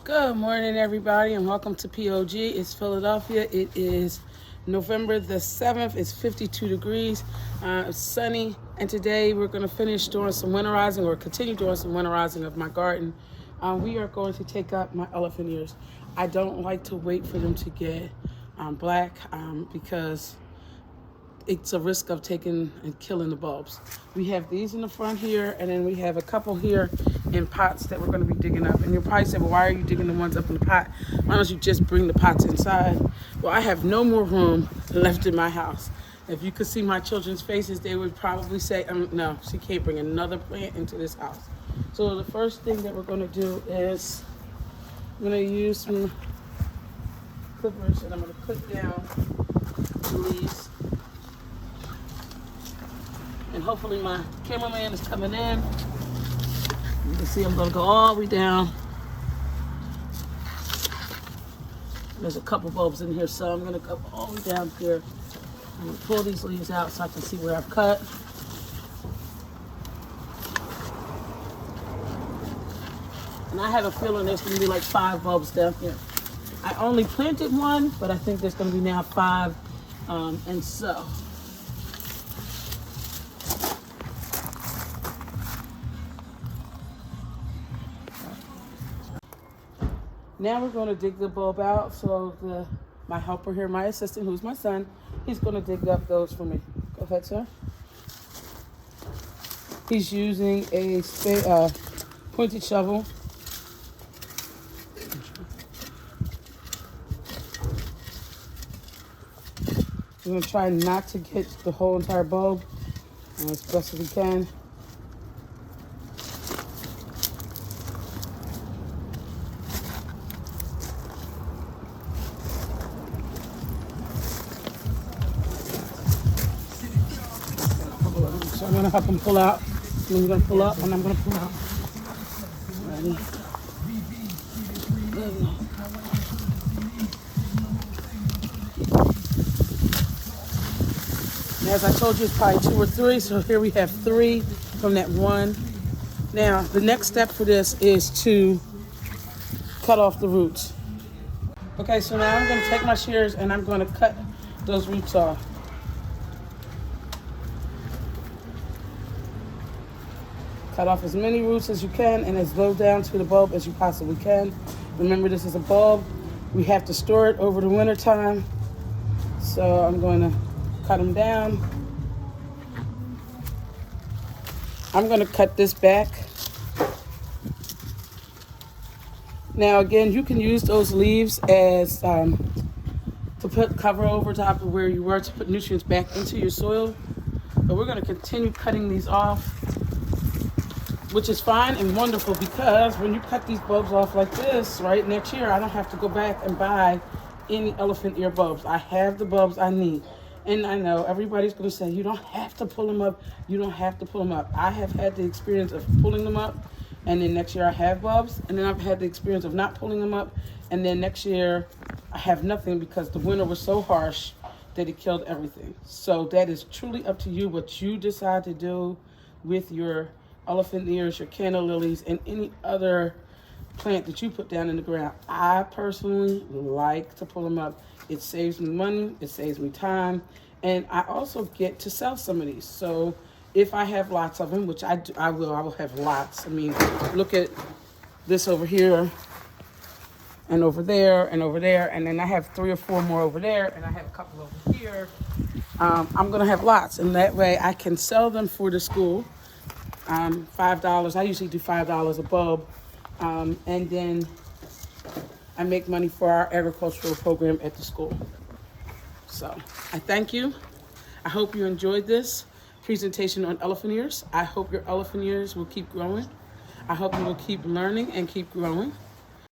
Good morning, everybody, and welcome to POG. It's Philadelphia. It is November the 7th. It's 52 degrees. It's sunny, and today we're going to finish doing some winterizing or continue doing some winterizing of my garden. We are going to take up my elephant ears. I don't like to wait for them to get black because it's a risk of taking and killing the bulbs. We have these in the front here, and then we have a couple here in pots that we're going to be digging up. And you'll probably say, well, why are you digging the ones up in the pot? Why don't you just bring the pots inside? Well, I have no more room left in my house. If you could see my children's faces, they would probably say, no, she can't bring another plant into this house. So the first thing that we're going to do is I'm going to use some clippers, and I'm going to clip down the leaves. And hopefully my cameraman is coming in. You can see I'm gonna go all the way down. There's a couple bulbs in here, so I'm gonna go all the way down here. I'm gonna pull these leaves out so I can see where I've cut. And I have a feeling there's gonna be like 5 bulbs down here. I only planted one, but I think there's gonna be now 5. And so now we're going to dig the bulb out. So my helper here, my assistant, who's my son, he's going to dig up those for me. Go ahead, sir. He's using a pointed shovel. We're going to try not to get the whole entire bulb as best as we can. So I'm going to help him pull out. I'm going to pull up, and I'm going to pull out. Ready? And as I told you, it's probably 2 or 3. So here we have 3 from that one. Now, the next step for this is to cut off the roots. Okay, so now I'm going to take my shears, and I'm going to cut those roots off. Cut off as many roots as you can and as low down to the bulb as you possibly can. Remember, this is a bulb. We have to store it over the winter time. So I'm going to cut them down. I'm going to cut this back. Now again, you can use those leaves as to put cover over top of where you were to put nutrients back into your soil. But we're going to continue cutting these off, which is fine and wonderful, because when you cut these bulbs off like this, right, next year I don't have to go back and buy any elephant ear bulbs. I have the bulbs I need. And I know everybody's going to say, you don't have to pull them up. You don't have to pull them up. I have had the experience of pulling them up, and then next year I have bulbs. And then I've had the experience of not pulling them up, and then next year I have nothing because the winter was so harsh that it killed everything. So that is truly up to you what you decide to do with your elephant ears, your canna lilies, and any other plant that you put down in the ground. I personally like to pull them up. It saves me money, it saves me time, and I also get to sell some of these. So if I have lots of them, which I will have lots. I mean, look at this over here, and over there, and over there, and then I have 3 or 4 more over there, and I have a couple over here. I'm gonna have lots, and that way I can sell them for the school. $5. I usually do $5 a bulb, and then I make money for our agricultural program at the school. So I thank you. I hope you enjoyed this presentation on elephant ears. I hope your elephant ears will keep growing. I hope you will keep learning and keep growing.